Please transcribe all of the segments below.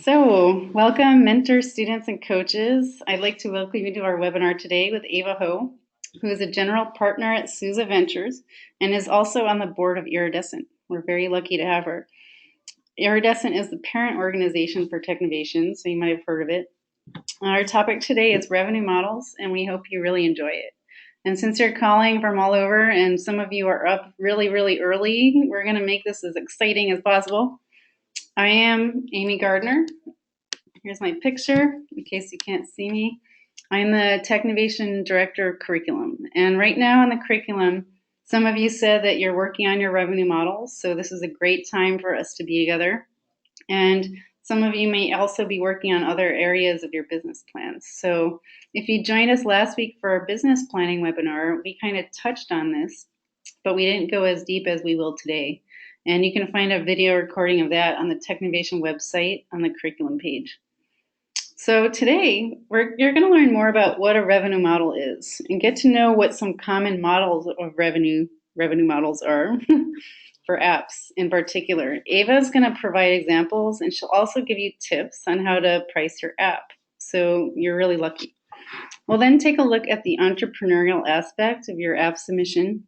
So, welcome mentors, students, and coaches. I'd like to welcome you to our webinar today with Eva Ho, who is a general partner at Susa Ventures and is also on the board of Iridescent. We're very lucky to have her. Iridescent is the parent organization for Technovation, so you might have heard of it. Our topic today is revenue models, and we hope you really enjoy it. And since you're calling from all over and some of you are up really, really early, we're going to make this as exciting as possible. I am Amy Gardner. Here's my picture, in case you can't see me. I'm the Technovation Director of Curriculum. And right now in the curriculum, some of you said that you're working on your revenue models, so this is a great time for us to be together. And some of you may also be working on other areas of your business plans. So if you joined us last week for our business planning webinar, we kind of touched on this, but we didn't go as deep as we will today. And you can find a video recording of that on the Technovation website on the curriculum page. So today, you're going to learn more about what a revenue model is and get to know what some common models of revenue models are for apps in particular. Eva is going to provide examples, and she'll also give you tips on how to price your app. So you're really lucky. We'll then take a look at the entrepreneurial aspect of your app submission,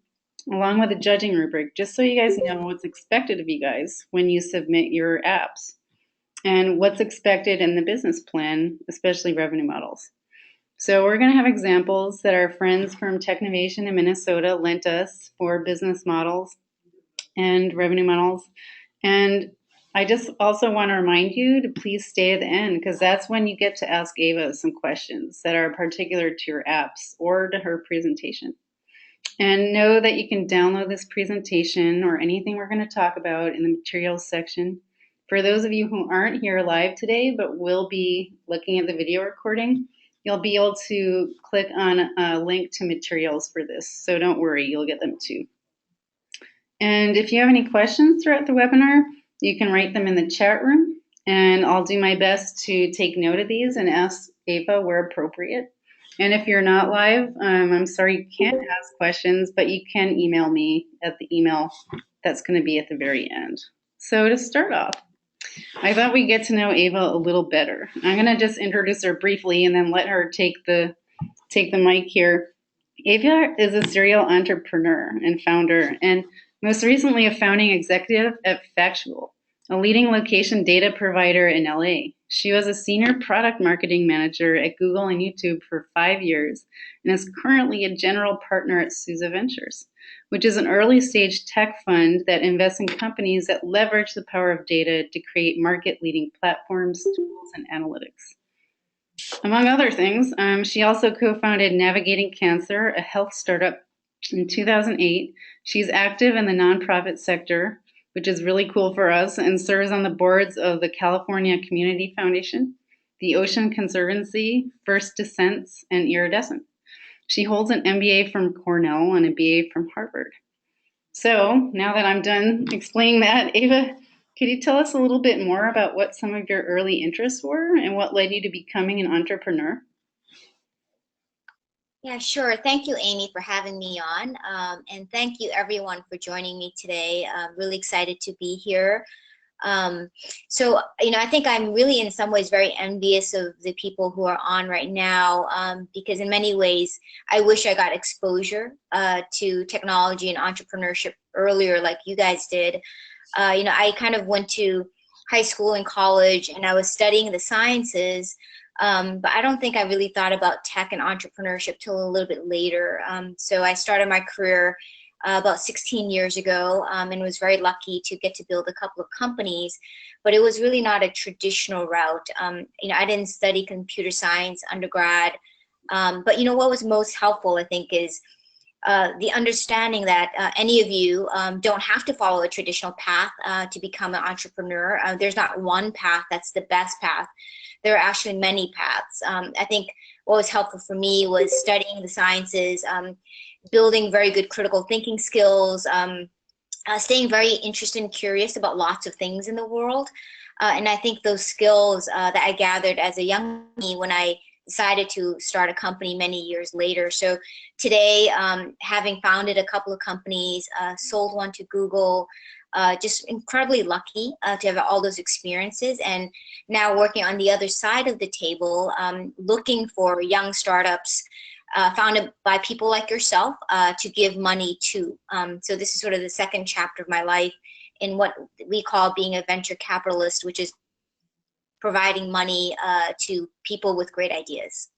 along with a judging rubric, just so you guys know what's expected of you guys when you submit your apps and what's expected in the business plan, especially revenue models. So we're going to have examples that our friends from Technovation in Minnesota lent us for business models and revenue models. And I just also want to remind you to please stay at the end, because that's when you get to ask Eva some questions that are particular to your apps or to her presentation. And know that you can download this presentation or anything we're going to talk about in the materials section. For those of you who aren't here live today but will be looking at the video recording, you'll be able to click on a link to materials for this. So don't worry, you'll get them too. And if you have any questions throughout the webinar, you can write them in the chat room, and I'll do my best to take note of these and ask Eva where appropriate. And if you're not live, I'm sorry you can't ask questions, but you can email me at the email that's going to be at the very end. So to start off, I thought we'd get to know Eva a little better. I'm going to just introduce her briefly and then let her take the mic here. Eva is a serial entrepreneur and founder, and most recently a founding executive at Factual, a leading location data provider in LA. She was a senior product marketing manager at Google and YouTube for 5 years and is currently a general partner at Susa Ventures, which is an early stage tech fund that invests in companies that leverage the power of data to create market leading platforms, tools, and analytics. Among other things, she also co-founded Navigating Cancer, a health startup, in 2008. She's active in the nonprofit sector, which is really cool for us, and serves on the boards of the California Community Foundation, the Ocean Conservancy, First Descents, and Iridescent. She holds an MBA from Cornell and a BA from Harvard. So now that I'm done explaining that, Eva, could you tell us a little bit more about what some of your early interests were and what led you to becoming an entrepreneur? Yeah, sure. Thank you, Amy, for having me on. And thank you, everyone, for joining me today. I'm really excited to be here. I think I'm really in some ways very envious of the people who are on right now, because in many ways, I wish I got exposure to technology and entrepreneurship earlier like you guys did. I kind of went to high school and college and I was studying the sciences, but I don't think I really thought about tech and entrepreneurship till a little bit later. So I started my career about 16 years ago, and was very lucky to get to build a couple of companies, but it was really not a traditional route. I didn't study computer science undergrad, but what was most helpful, I think, is the understanding that any of you don't have to follow a traditional path to become an entrepreneur. There's not one path that's the best path. There are actually many paths. I think what was helpful for me was studying the sciences, building very good critical thinking skills, staying very interested and curious about lots of things in the world. And I think those skills that I gathered as a young me when I decided to start a company many years later. So today, having founded a couple of companies, sold one to Google, just incredibly lucky to have all those experiences, and now working on the other side of the table, looking for young startups founded by people like yourself to give money to. So this is sort of the second chapter of my life in what we call being a venture capitalist, which is providing money to people with great ideas.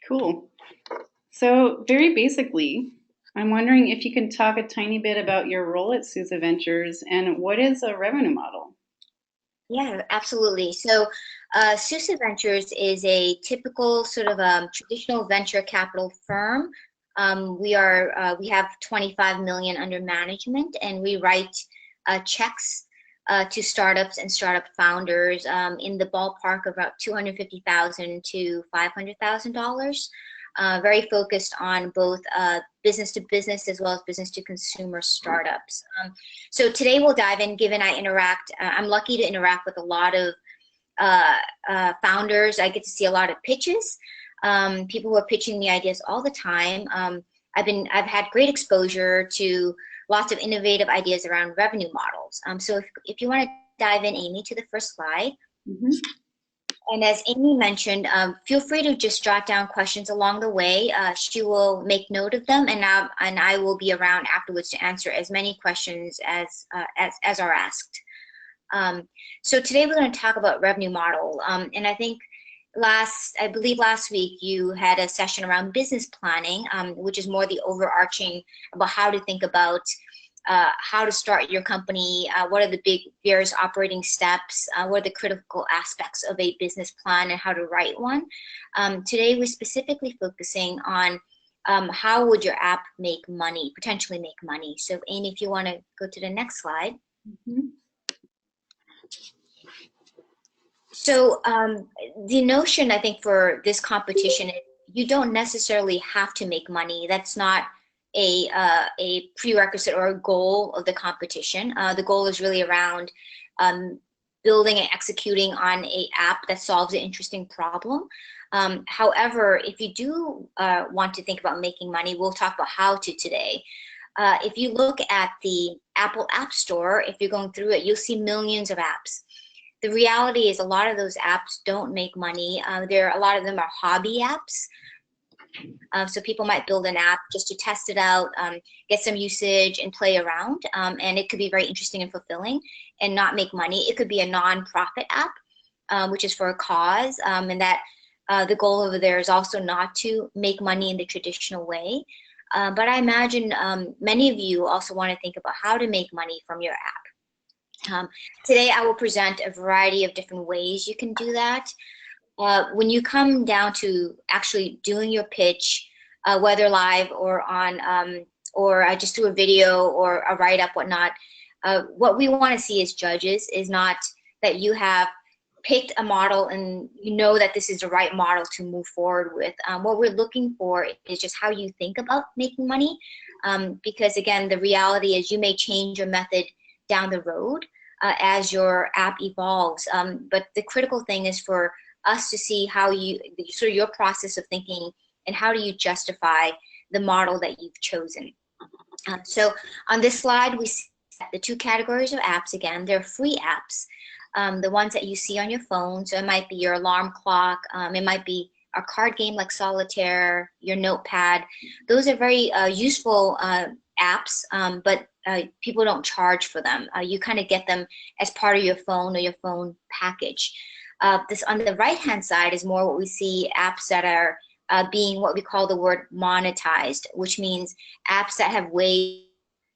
Cool. So very basically, I'm wondering if you can talk a tiny bit about your role at Susa Ventures and what is a revenue model? Yeah, absolutely. So Susa Ventures is a typical sort of traditional venture capital firm. We have 25 million under management, and we write checks to startups and startup founders in the ballpark of about $250,000 to $500,000. Very focused on both business to business as well as business to consumer startups. So today we'll dive in, given I'm lucky to interact with a lot of founders. I get to see a lot of pitches, people who are pitching me ideas all the time. I've had great exposure to lots of innovative ideas around revenue models. So if you want to dive in, Amy, to the first slide. Mm-hmm. And as Amy mentioned, feel free to just jot down questions along the way. She will make note of them, and I will be around afterwards to answer as many questions as are asked. So today we're going to talk about revenue model, and I think I believe last week you had a session around business planning, which is more the overarching about how to think about how to start your company, what are the big various operating steps, what are the critical aspects of a business plan and how to write one. Today we're specifically focusing on how would your app potentially make money. So Amy, if you want to go to the next slide. Mm-hmm. So the notion, I think, for this competition is you don't necessarily have to make money. That's not a prerequisite or a goal of the competition. The goal is really around building and executing on an app that solves an interesting problem. However, if you do want to think about making money, we'll talk about how to today. If you look at the Apple App Store, if you're going through it, you'll see millions of apps. The reality is a lot of those apps don't make money. A lot of them are hobby apps. So people might build an app just to test it out, get some usage and play around. And it could be very interesting and fulfilling and not make money. It could be a non-profit app, which is for a cause. And that the goal over there is also not to make money in the traditional way. But I imagine many of you also want to think about how to make money from your app. Today I will present a variety of different ways you can do that. When you come down to actually doing your pitch, whether live or on, or just do a video or a write-up, whatnot, what we want to see as judges is not that you have picked a model and you know that this is the right model to move forward with. What we're looking for is just how you think about making money, because again, the reality is you may change your method down the road as your app evolves. But the critical thing is for us to see how sort of your process of thinking and how do you justify the model that you've chosen. So on this slide, we see the two categories of apps again. They're free apps, the ones that you see on your phone. So it might be your alarm clock. It might be a card game like Solitaire, your notepad. Those are very useful apps, but people don't charge for them. You kind of get them as part of your phone or your phone package. This on the right-hand side is more what we see apps that are being what we call the word monetized, which means apps that have ways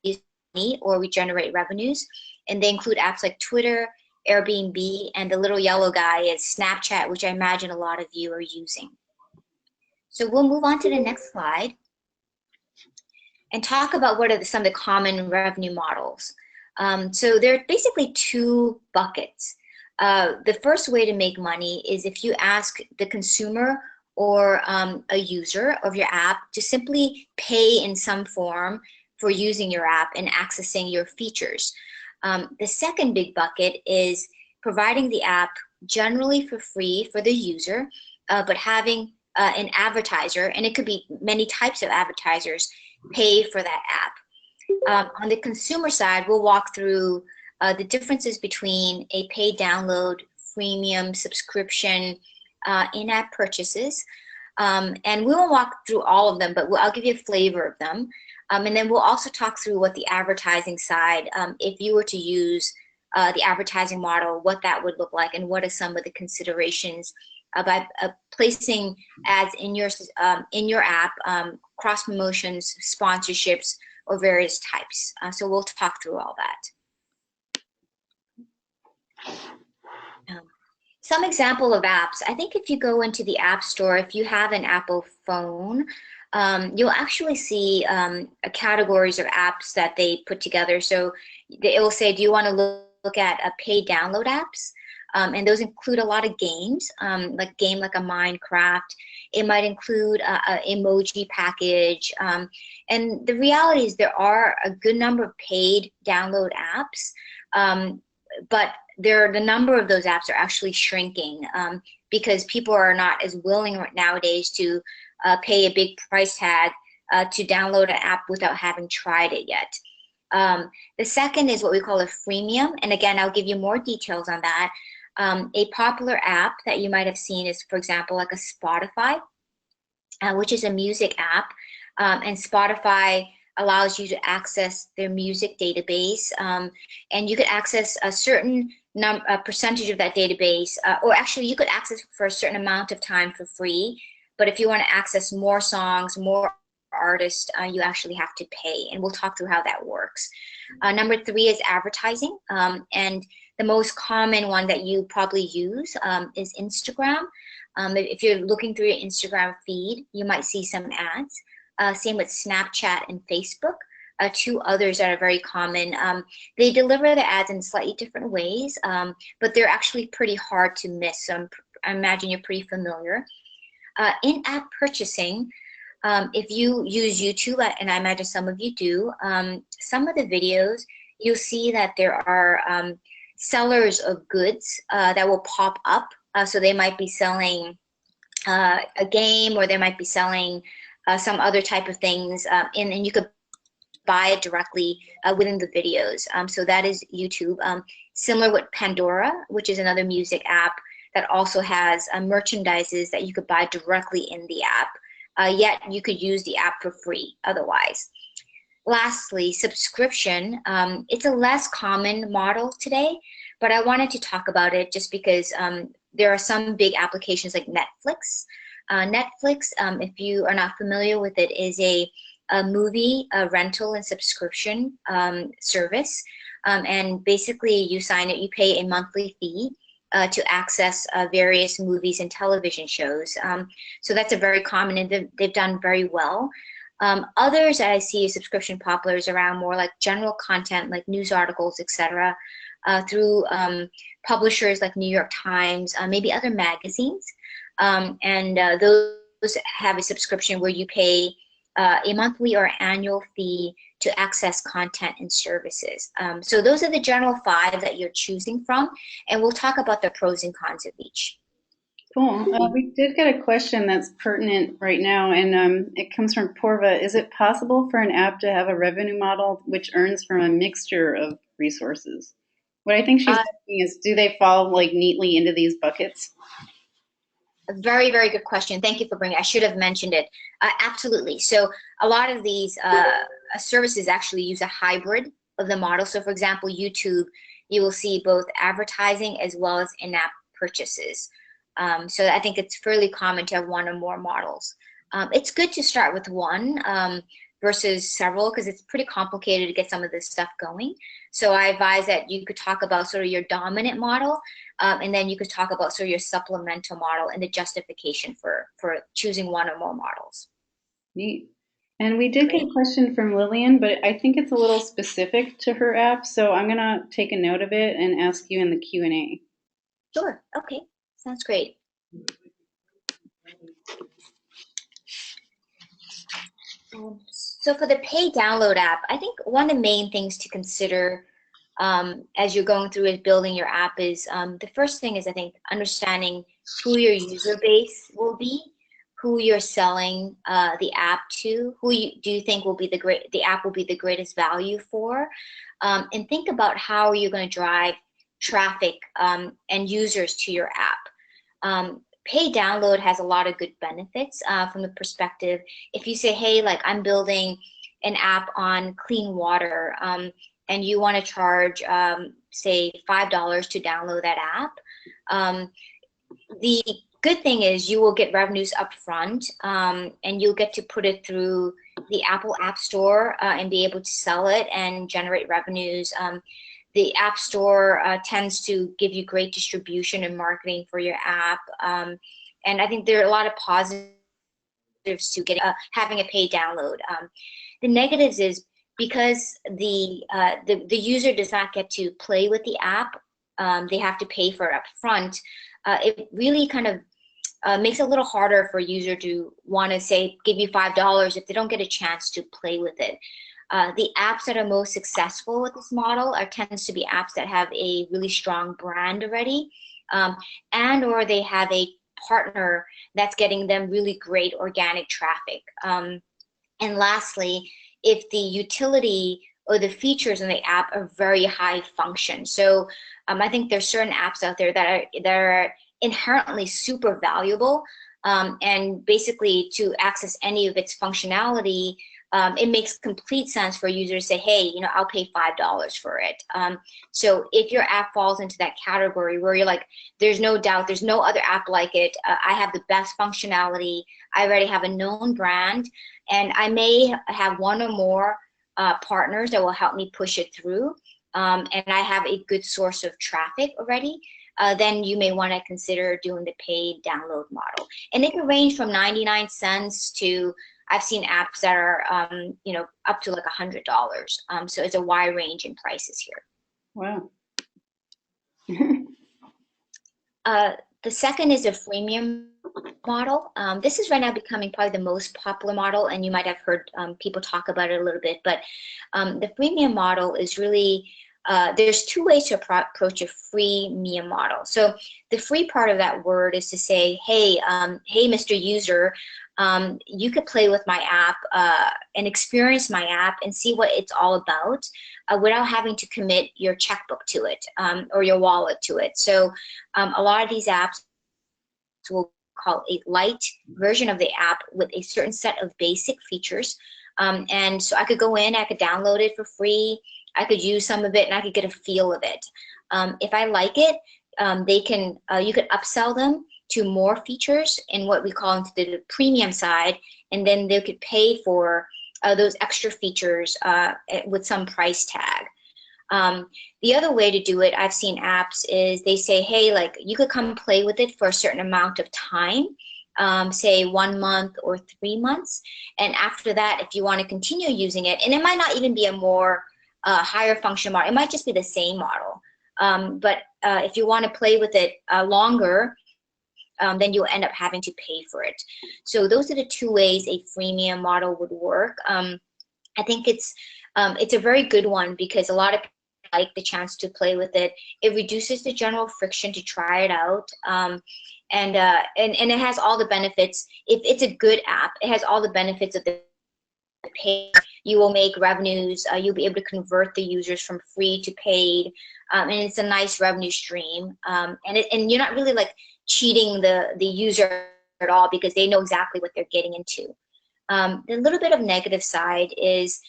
to money or we generate revenues. And they include apps like Twitter, Airbnb, and the little yellow guy is Snapchat, which I imagine a lot of you are using. So we'll move on to the next slide and talk about what are some of the common revenue models. So there are basically two buckets. The first way to make money is if you ask the consumer or a user of your app to simply pay in some form for using your app and accessing your features. The second big bucket is providing the app generally for free for the user, but having an advertiser, and it could be many types of advertisers, pay for that app. On the consumer side, we'll walk through the differences between a paid download, freemium, subscription, in-app purchases. And we won't walk through all of them, but I'll give you a flavor of them. And then we'll also talk through what the advertising side, if you were to use the advertising model, what that would look like, and what are some of the considerations by placing ads in your app, cross promotions, sponsorships, or various types. So we'll talk through all that. Some example of apps. I think if you go into the App Store, if you have an Apple phone, you'll actually see categories of apps that they put together. So it will say, do you want to look at paid download apps? And those include a lot of games, like a game like a Minecraft. It might include a emoji package. And the reality is there are a good number of paid download apps, but the number of those apps are actually shrinking because people are not as willing nowadays to pay a big price tag to download an app without having tried it yet. The second is what we call a freemium, and again, I'll give you more details on that. A popular app that you might have seen is, for example, like a Spotify, which is a music app, and Spotify allows you to access their music database, and you could access a certain percentage of that database, or actually you could access for a certain amount of time for free, but if you want to access more songs, more artists, you actually have to pay, and we'll talk through how that works. Number 3 is advertising, and the most common one that you probably use is Instagram. If you're looking through your Instagram feed, you might see some ads. Same with Snapchat and Facebook, 2 others that are very common. They deliver the ads in slightly different ways, but they're actually pretty hard to miss. So I imagine you're pretty familiar. In-app purchasing, if you use YouTube, and I imagine some of you do, some of the videos, you'll see that there are sellers of goods that will pop up. So they might be selling a game, or they might be selling some other type of things, and you could buy it directly within the videos. So that is YouTube. Similar with Pandora, which is another music app that also has merchandises that you could buy directly in the app, yet you could use the app for free otherwise. Lastly, subscription. It's a less common model today, but I wanted to talk about it just because there are some big applications like Netflix. Netflix, if you are not familiar with it, is a movie rental and subscription service. And basically you sign it, you pay a monthly fee to access various movies and television shows. So that's a very common, and they've done very well. Others that I see as subscription popular is around more like general content, like news articles, etc., through publishers like New York Times, maybe other magazines. And those have a subscription where you pay a monthly or annual fee to access content and services. So those are the general 5 that you're choosing from, and we'll talk about the pros and cons of each. Cool. We did get a question that's pertinent right now, and it comes from Porva. Is it possible for an app to have a revenue model which earns from a mixture of resources? What I think she's asking is, do they fall like neatly into these buckets? A very, very good question. Thank you for bringing it. I should have mentioned it. Absolutely. So a lot of these services actually use a hybrid of the model. So for example, YouTube, you will see both advertising as well as in-app purchases. So I think it's fairly common to have 1 or more models. It's good to start with 1 versus several, because it's pretty complicated to get some of this stuff going. So I advise that you could talk about sort of your dominant model, and then you could talk about sort of your supplemental model and the justification for choosing 1 or more models. Neat. And we did get a question from Lillian, but I think it's a little specific to her app, so I'm going to take a note of it and ask you in the Q&A. Sure. Okay. Sounds great. So for the paid download app, I think one of the main things to consider as you're going through and building your app is the first thing is, I think, understanding who your user base will be, who you're selling the app to, do you think will be the app will be the greatest value for, and think about how you're going to drive traffic and users to your app. Pay download has a lot of good benefits from the perspective. If you say, hey, like I'm building an app on clean water, and you want to charge, say, $5 to download that app, the good thing is you will get revenues up front, and you'll get to put it through the Apple App Store and be able to sell it and generate revenues. The App Store tends to give you great distribution and marketing for your app. And I think there are a lot of positives to getting having a paid download. The negatives is because the user does not get to play with the app, they have to pay for it up front. It really kind of makes it a little harder for a user to want to say, give you $5 if they don't get a chance to play with it. The apps that are most successful with this model tends to be apps that have a really strong brand already, and or they have a partner that's getting them really great organic traffic. And lastly, if the utility or the features in the app are very high function. So I think there's certain apps out there that are inherently super valuable, and basically to access any of its functionality, it makes complete sense for a user to say, hey, I'll pay $5 for it. So if your app falls into that category where you're like, there's no doubt, there's no other app like it, I have the best functionality, I already have a known brand, and I may have one or more partners that will help me push it through, and I have a good source of traffic already, then you may want to consider doing the paid download model. And it can range from 99 cents to, I've seen apps that are, up to like $100. So it's a wide range in prices here. Wow. The second is a freemium model. This is right now becoming probably the most popular model, and you might have heard people talk about it a little bit, but the freemium model is really, there's two ways to approach a freemium model. So the free part of that word is to say, hey, Mr. User, you could play with my app and experience my app and see what it's all about without having to commit your checkbook to it or your wallet to it. So a lot of these apps will call a light version of the app with a certain set of basic features. And so I could go in, I could download it for free, I could use some of it, and I could get a feel of it. If I like it, you could upsell them to more features in what we call into the premium side, and then they could pay for those extra features with some price tag. The other way to do it, I've seen apps, is they say, hey, like you could come play with it for a certain amount of time, say 1 month or 3 months, and after that, if you want to continue using it, and it might not even be a more higher function model, it might just be the same model, but if you want to play with it longer, then you'll end up having to pay for it. So those are the two ways a freemium model would work. I think it's a very good one because a lot of people like the chance to play with it. It reduces the general friction to try it out, and it has all the benefits. If it's a good app, it has all the benefits of the pay. You will make revenues. You'll be able to convert the users from free to paid, and it's a nice revenue stream. And you're not really like cheating the user at all because they know exactly what they're getting into. The little bit of negative side is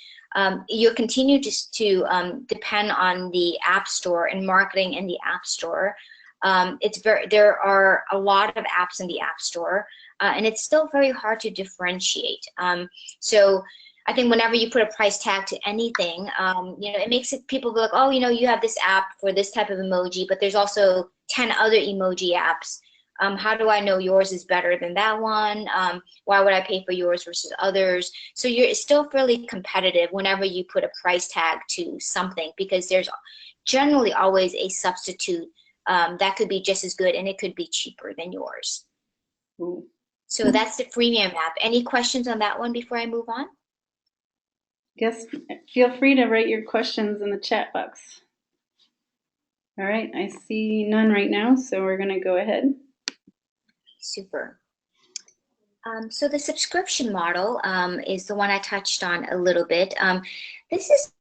you'll continue just to depend on the App Store and marketing in the App Store. There are a lot of apps in the App Store, and it's still very hard to differentiate. So I think whenever you put a price tag to anything, it makes people be like, oh, you have this app for this type of emoji, but there's also 10 other emoji apps. How do I know yours is better than that one? Why would I pay for yours versus others? So you're still fairly competitive whenever you put a price tag to something, because there's generally always a substitute that could be just as good, and it could be cheaper than yours. Ooh. So that's the freemium app. Any questions on that one before I move on? Yes, feel free to write your questions in the chat box. All right, I see none right now, so we're going to go ahead. Super. So the subscription model is the one I touched on a little bit. This is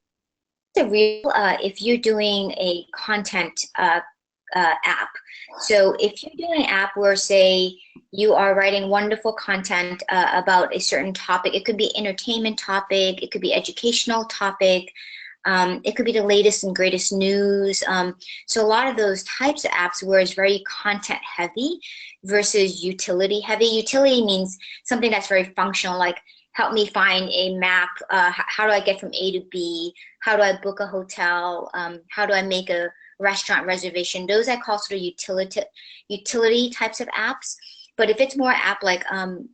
the real, if you're doing a content app. So if you're doing an app where, say, you are writing wonderful content about a certain topic, it could be entertainment topic, it could be educational topic, it could be the latest and greatest news. So a lot of those types of apps where it's very content heavy versus utility heavy. Utility means something that's very functional, like help me find a map. How do I get from A to B? How do I book a hotel? How do I make a restaurant reservation? Those I call sort of utility types of apps. But if it's more app like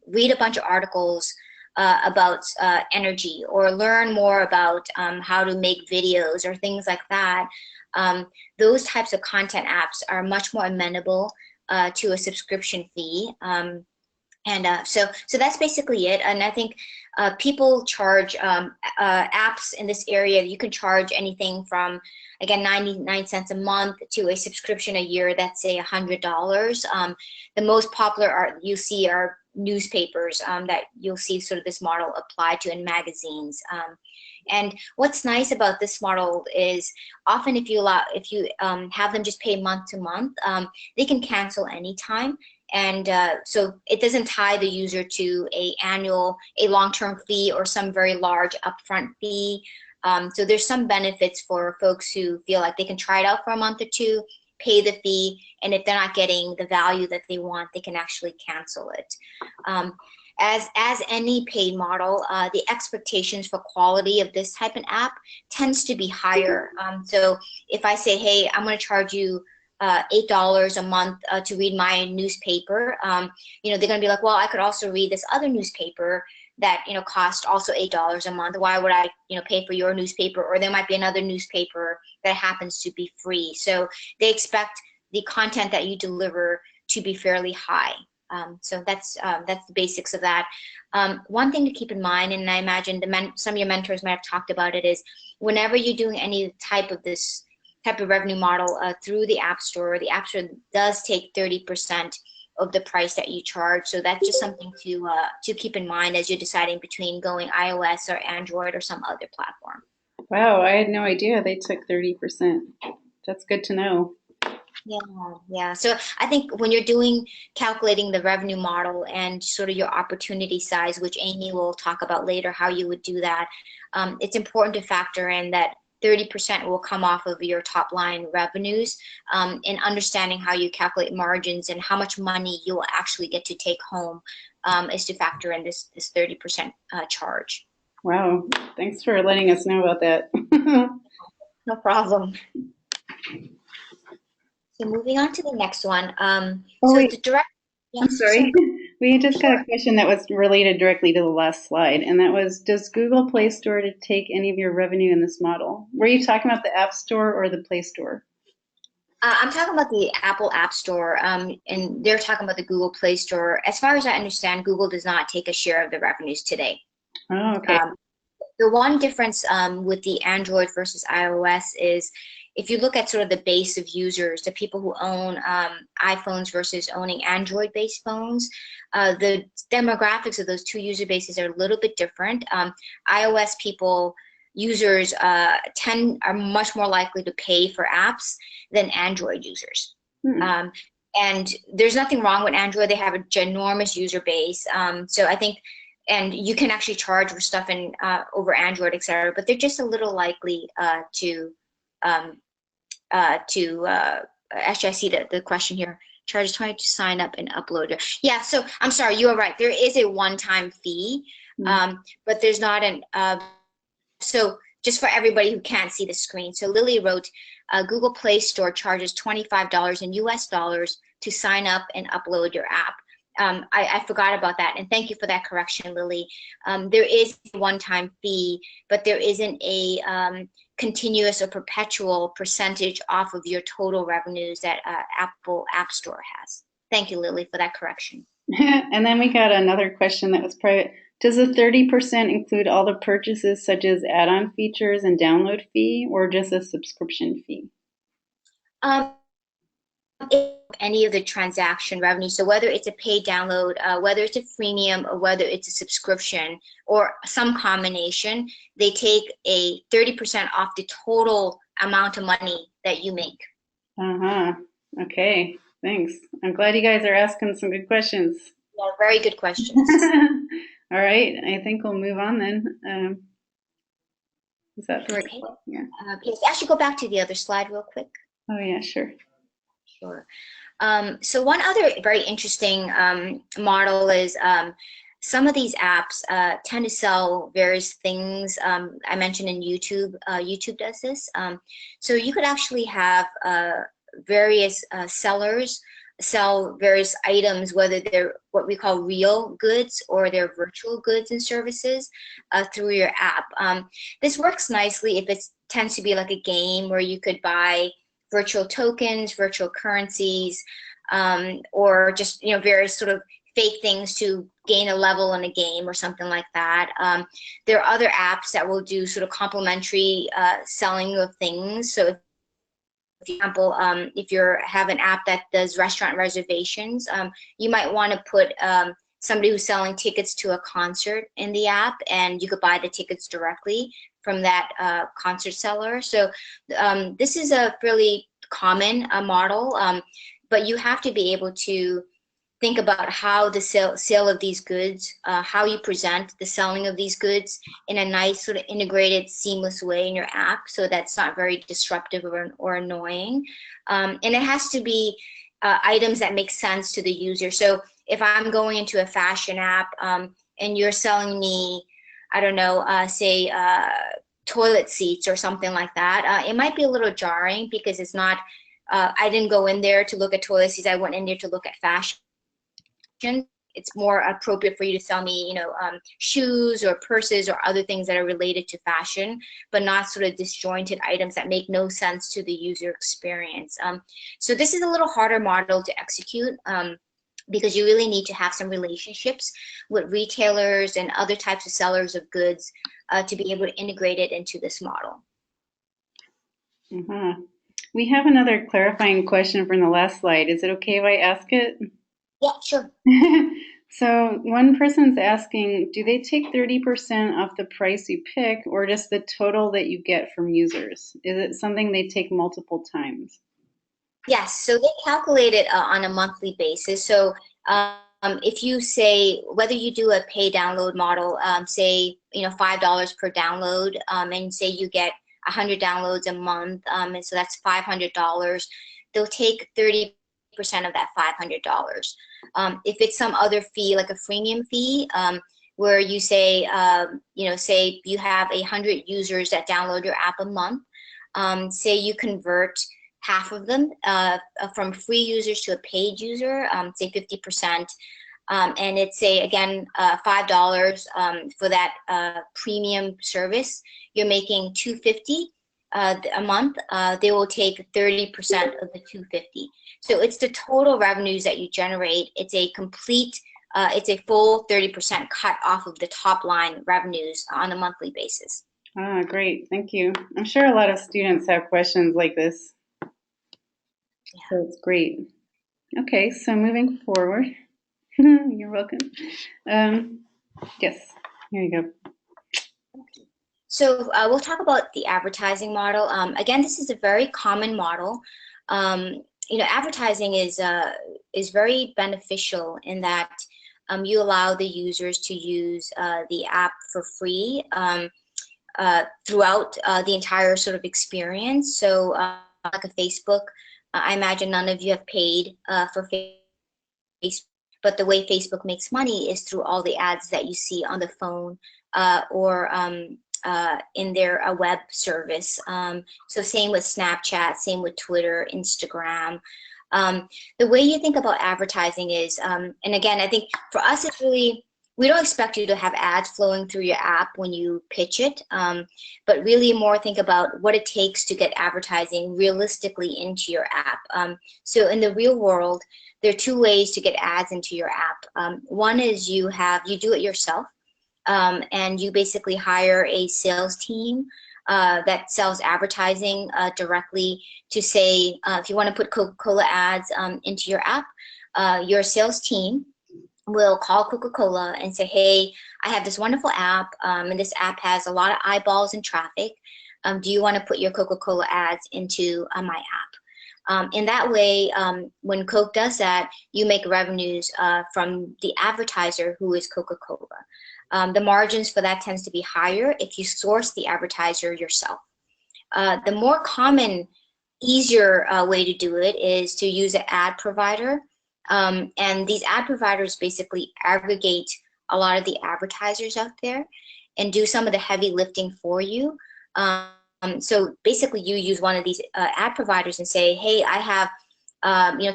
read a bunch of articles about energy, or learn more about how to make videos or things like that, those types of content apps are much more amenable to a subscription fee. So that's basically it. And I think people charge apps in this area. You can charge anything from, again, 99 cents a month to a subscription a year that's, say, $100. The most popular you see are newspapers that you'll see sort of this model applied to, in magazines. And what's nice about this model is often if you have them just pay month to month, they can cancel anytime. And so it doesn't tie the user to a long-term fee or some very large upfront fee. So there's some benefits for folks who feel like they can try it out for a month or two, pay the fee, and if they're not getting the value that they want, they can actually cancel it. As any paid model, the expectations for quality of this type of app tends to be higher. So if I say, hey, I'm going to charge you $8 a month to read my newspaper, they're going to be like, well, I could also read this other newspaper that cost also $8 a month. Why would I pay for your newspaper? Or there might be another newspaper that happens to be free. So they expect the content that you deliver to be fairly high. So that's the basics of that. One thing to keep in mind, and I imagine some of your mentors might have talked about it, is whenever you're doing any type of revenue model through the App Store does take 30% of the price that you charge. So that's just something to keep in mind as you're deciding between going iOS or Android or some other platform. Wow, I had no idea they took 30%. That's good to know. Yeah. So I think when you're calculating the revenue model and sort of your opportunity size, which Amy will talk about later, how you would do that, it's important to factor in that 30% will come off of your top line revenues, and understanding how you calculate margins and how much money you will actually get to take home is to factor in this 30% charge. Wow, thanks for letting us know about that. No problem. So moving on to the next one. Wait. The direct. I'm sorry. We just got a question that was related directly to the last slide, and that was, does Google Play Store take any of your revenue in this model? Were you talking about the App Store or the Play Store? I'm talking about the Apple App Store, and they're talking about the Google Play Store. As far as I understand, Google does not take a share of the revenues today. Oh, okay. The one difference with the Android versus iOS is if you look at sort of the base of users, the people who own iPhones versus owning Android-based phones, the demographics of those two user bases are a little bit different. iOS users are much more likely to pay for apps than Android users. And there's nothing wrong with Android. They have a ginormous user base. So I think, and you can actually charge for stuff over Android, et cetera, but they're just a little likely to actually, I see the question here. Charge 20 to sign up and upload it. Yeah, so I'm sorry, you are right. There is a one-time fee, but there's not so just for everybody who can't see the screen. So Lily wrote, Google Play Store charges $25 in US dollars to sign up and upload your app. I forgot about that, and thank you for that correction, Lily. There is a one-time fee, but there isn't a continuous or perpetual percentage off of your total revenues that Apple App Store has. Thank you, Lily, for that correction. And then we got another question that was private. Does the 30% include all the purchases such as add-on features and download fee, or just a subscription fee? any of the transaction revenue. So whether it's a paid download, whether it's a freemium, or whether it's a subscription, or some combination, they take a 30% off the total amount of money that you make. Uh-huh. Okay, thanks. I'm glad you guys are asking some good questions. Yeah, very good questions. All right, I think we'll move on then. Is that the right Okay. one? Yeah. Please actually go back to the other slide real quick. Oh yeah, sure. Sure. So one other very interesting model is some of these apps tend to sell various things. I mentioned in YouTube, YouTube does this. So you could actually have various sellers sell various items, whether they're what we call real goods or they're virtual goods and services through your app. This works nicely if it tends to be like a game where you could buy virtual tokens, virtual currencies, or just various sort of fake things to gain a level in a game or something like that. There are other apps that will do sort of complimentary selling of things. So for example, if you have an app that does restaurant reservations, you might want to put somebody who's selling tickets to a concert in the app, and you could buy the tickets directly from that concert seller. So this is a fairly common model, but you have to be able to think about how the sale of these goods, how you present the selling of these goods in a nice sort of integrated, seamless way in your app, so that's not very disruptive or annoying. And it has to be items that make sense to the user. So if I'm going into a fashion app and you're selling me, I don't know, say toilet seats or something like that, it might be a little jarring because it's not, I didn't go in there to look at toilet seats, I went in there to look at fashion. It's more appropriate for you to sell me, shoes or purses or other things that are related to fashion, but not sort of disjointed items that make no sense to the user experience. So this is a little harder model to execute because you really need to have some relationships with retailers and other types of sellers of goods to be able to integrate it into this model. Uh-huh. We have another clarifying question from the last slide. Is it okay if I ask it? Yeah, sure. So one person's asking, do they take 30% off the price you pick or just the total that you get from users? Is it something they take multiple times? Yes, so they calculate it on a monthly basis. So if you say, whether you do a pay download model, say, $5 per download, and say you get 100 downloads a month, and so that's $500, they'll take 30% of that $500. If it's some other fee, like a freemium fee, where you say, say you have 100 users that download your app a month, say you convert half of them from free users to a paid user, say 50%, and it's say again $5 for that premium service, you're making $250 a month. They will take 30% of the $250. So it's the total revenues that you generate. It's a complete, it's a full 30% cut off of the top line revenues on a monthly basis. Ah, great, thank you. I'm sure a lot of students have questions like this. Yeah. So it's great. Okay, so moving forward. You're welcome. Yes, here you go. So we'll talk about the advertising model. Again, this is a very common model. Advertising is very beneficial in that you allow the users to use the app for free throughout the entire sort of experience. So like a Facebook, I imagine none of you have paid for Facebook, but the way Facebook makes money is through all the ads that you see on the phone or in their web service. So same with Snapchat, same with Twitter, Instagram. The way you think about advertising is, and again, I think for us, it's really, we don't expect you to have ads flowing through your app when you pitch it, but really more think about what it takes to get advertising realistically into your app. So in the real world, there are two ways to get ads into your app. One is you do it yourself. And you basically hire a sales team that sells advertising directly to say, if you want to put Coca-Cola ads into your app, your sales team will call Coca-Cola and say, hey, I have this wonderful app, and this app has a lot of eyeballs and traffic. Do you want to put your Coca-Cola ads into my app? In that way, when Coke does that, you make revenues from the advertiser, who is Coca-Cola. The margins for that tends to be higher if you source the advertiser yourself. The more common, easier way to do it is to use an ad provider. And these ad providers basically aggregate a lot of the advertisers out there and do some of the heavy lifting for you. So basically you use one of these ad providers and say, hey, I have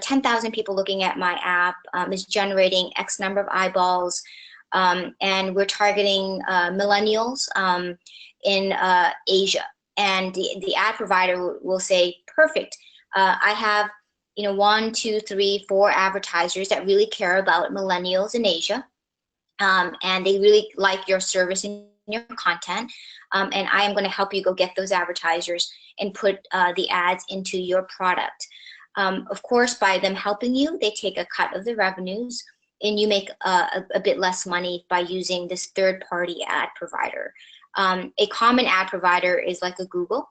10,000 people looking at my app, is generating X number of eyeballs, and we're targeting millennials in Asia. And the ad provider will say, perfect, I have 1, 2, 3, 4 advertisers that really care about millennials in Asia, and they really like your service and your content, and I am going to help you go get those advertisers and put the ads into your product. Of course, by them helping you, they take a cut of the revenues, and you make a bit less money by using this third-party ad provider. A common ad provider is like a Google.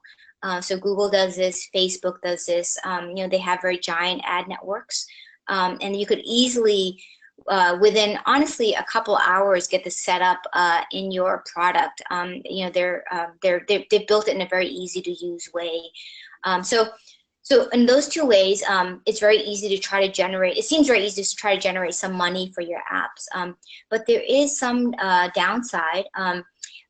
So Google does this, Facebook does this. They have very giant ad networks, and you could easily, within honestly a couple hours, get this set up in your product. They've built it in a very easy to use way. So in those two ways, it's very easy to try to generate. It seems very easy to try to generate some money for your apps, but there is some downside.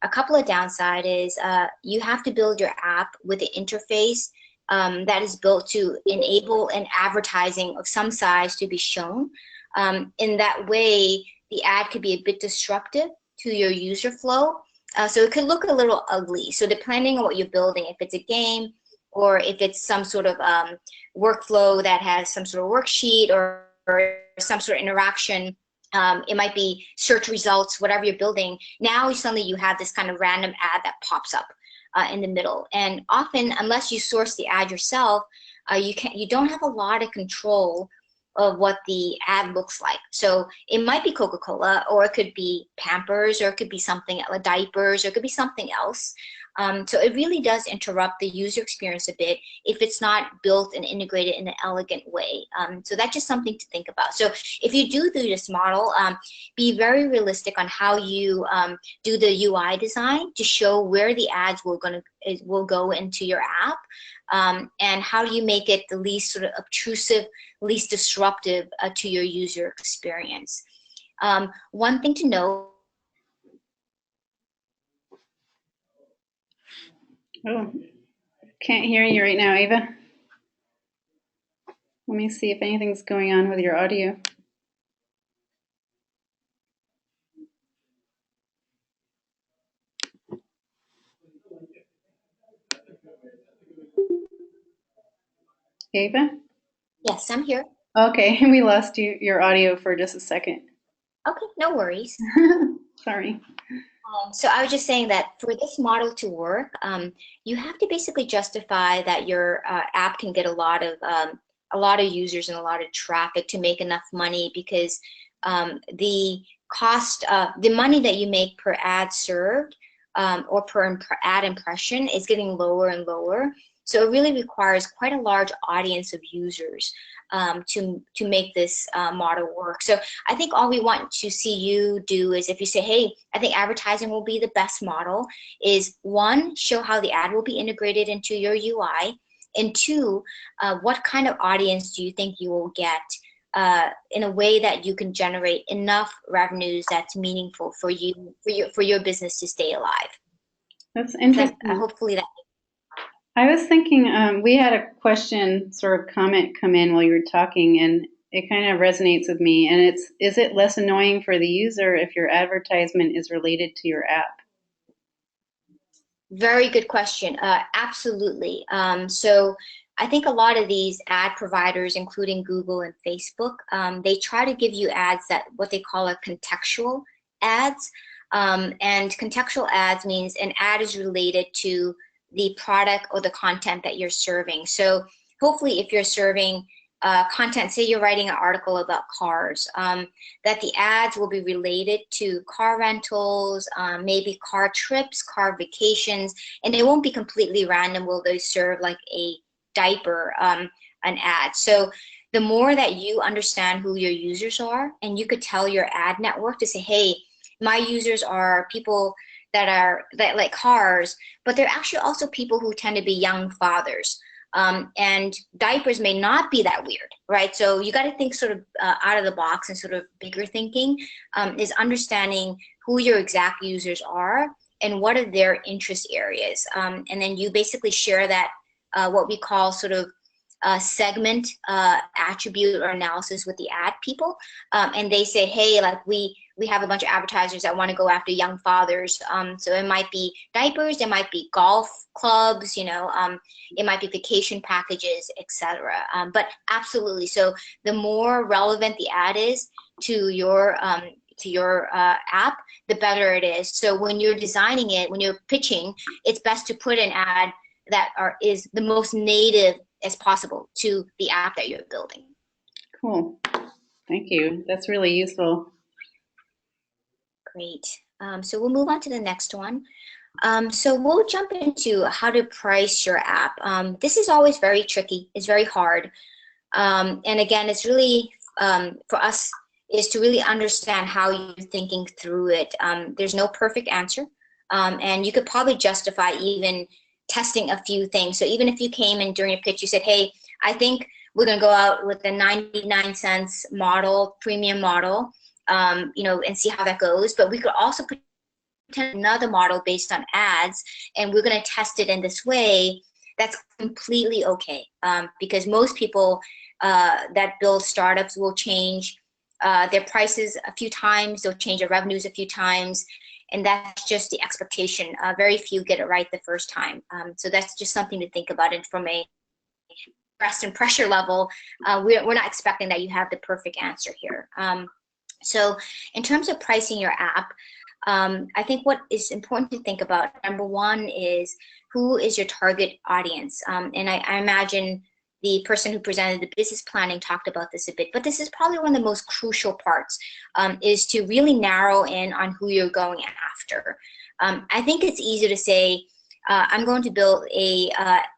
A couple of downside is you have to build your app with an interface that is built to enable an advertising of some size to be shown. In that way, the ad could be a bit disruptive to your user flow. So it could look a little ugly. So depending on what you're building, if it's a game or if it's some sort of workflow that has some sort of worksheet or some sort of interaction, it might be search results, whatever you're building. Now suddenly you have this kind of random ad that pops up in the middle. And often, unless you source the ad yourself, you don't have a lot of control of what the ad looks like. So it might be Coca-Cola, or it could be Pampers, or it could be something like diapers, or it could be something else. So it really does interrupt the user experience a bit if it's not built and integrated in an elegant way. So that's just something to think about. So if you do this model, be very realistic on how you do the UI design to show where the ads will go into your app, and how do you make it the least sort of obtrusive, least disruptive to your user experience. One thing to know. Oh, can't hear you right now, Eva. Let me see if anything's going on with your audio. Eva? Yes, I'm here. Okay, we lost your audio for just a second. Okay, no worries. Sorry. So I was just saying that for this model to work, you have to basically justify that your app can get a lot of users and a lot of traffic to make enough money, because the cost, the money that you make per ad served or per ad impression is getting lower and lower. So it really requires quite a large audience of users to make this model work. So I think all we want to see you do is, if you say, hey, I think advertising will be the best model, is 1, show how the ad will be integrated into your UI, and 2, what kind of audience do you think you will get in a way that you can generate enough revenues that's meaningful for you, for your business to stay alive. That's interesting. So, hopefully that. I was thinking, we had a question, sort of comment come in while you were talking, and it kind of resonates with me. And it's, is it less annoying for the user if your advertisement is related to your app? Very good question. Absolutely. So I think a lot of these ad providers, including Google and Facebook, they try to give you ads that what they call a contextual ads. And contextual ads means an ad is related to the product or the content that you're serving. So hopefully if you're serving content, say you're writing an article about cars, that the ads will be related to car rentals, maybe car trips, car vacations, and it won't be completely random. Will they serve like a diaper, an ad? So the more that you understand who your users are, and you could tell your ad network to say, hey, my users are people that like cars, but they're actually also people who tend to be young fathers. And diapers may not be that weird, right? So you got to think sort of out of the box, and sort of bigger thinking is understanding who your exact users are and what are their interest areas. And then you basically share that, what we call sort of segment attribute or analysis with the ad people. And they say, hey, like we have a bunch of advertisers that want to go after young fathers. So it might be diapers, it might be golf clubs, you know, it might be vacation packages, etc. But absolutely, so the more relevant the ad is to your app, the better it is. So when you're designing it, when you're pitching, it's best to put an ad that is the most native as possible to the app that you're building. Cool. Thank you. That's really useful. Great. So we'll move on to the next one. So we'll jump into how to price your app. This is always very tricky. It's very hard. And again, it's really, for us, is to really understand how you're thinking through it. There's no perfect answer. And you could probably justify even testing a few things. So even if you came in during a pitch, you said, hey, I think we're going to go out with the 99 cents model, premium model, you know, and see how that goes. But we could also put another model based on ads, and we're going to test it in this way. That's completely okay, because most people that build startups will change their prices a few times, they'll change their revenues a few times, and that's just the expectation. Very few get it right the first time. So that's just something to think about. And from a stress and pressure level, we're not expecting that you have the perfect answer here. So in terms of pricing your app, I think what is important to think about, number one, is who is your target audience? And I imagine the person who presented the business planning talked about this a bit, but this is probably one of the most crucial parts, is to really narrow in on who you're going after. I think it's easy to say, I'm going to build a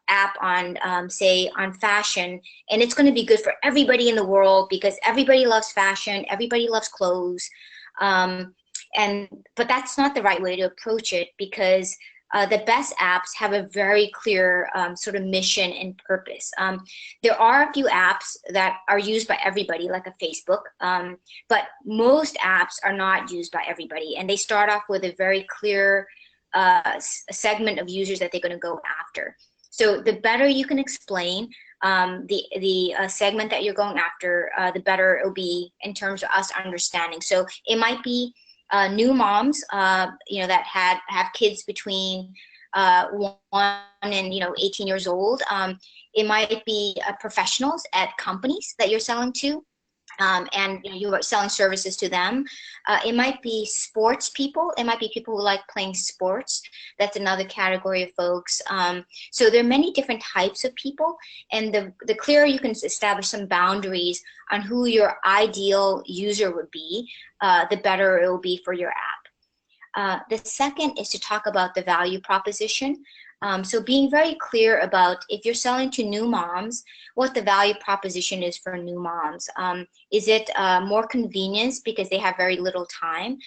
app on, say, on fashion, and it's going to be good for everybody in the world because everybody loves fashion, everybody loves clothes. But that's not the right way to approach it, because the best apps have a very clear sort of mission and purpose. There are a few apps that are used by everybody, like a Facebook, but most apps are not used by everybody, and they start off with a very clear segment of users that they're going to go after. So the better you can explain the segment that you're going after, the better it'll be in terms of us understanding. So it might be new moms, you know, that have kids between 1 and 18 years old. It might be professionals at companies that you're selling to, and you are selling services to them. It might be sports people. It might be people who like playing sports. That's another category of folks. So there are many different types of people, and the clearer you can establish some boundaries on who your ideal user would be, the better it will be for your app. The second is to talk about the value proposition. So being very clear about, if you're selling to new moms, what the value proposition is for new moms. Is it more convenience because they have very little time?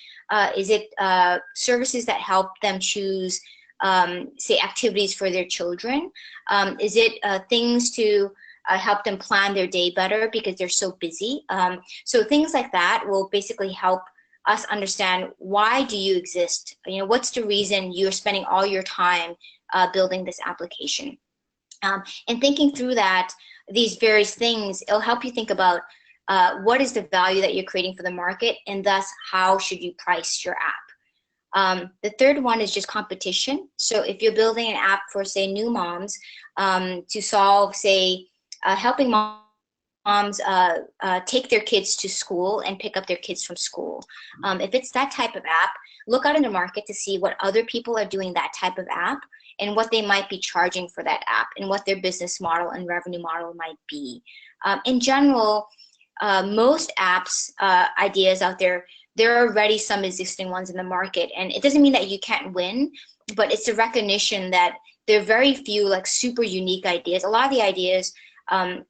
Is it services that help them choose, say, activities for their children? Is it things to help them plan their day better because they're so busy? So things like that will basically help us understand, why do you exist? What's the reason you're spending all your time building this application? And thinking through that, these various things, it'll help you think about what is the value that you're creating for the market, and thus how should you price your app. The third one is just competition. So if you're building an app for, say, new moms, to solve, say, helping moms take their kids to school and pick up their kids from school. If it's that type of app, look out in the market to see what other people are doing that type of app, and what they might be charging for that app and what their business model and revenue model might be. In general, most apps ideas out there, there are already some existing ones in the market, and it doesn't mean that you can't win, but it's a recognition that there are very few like super unique ideas. A lot of the ideas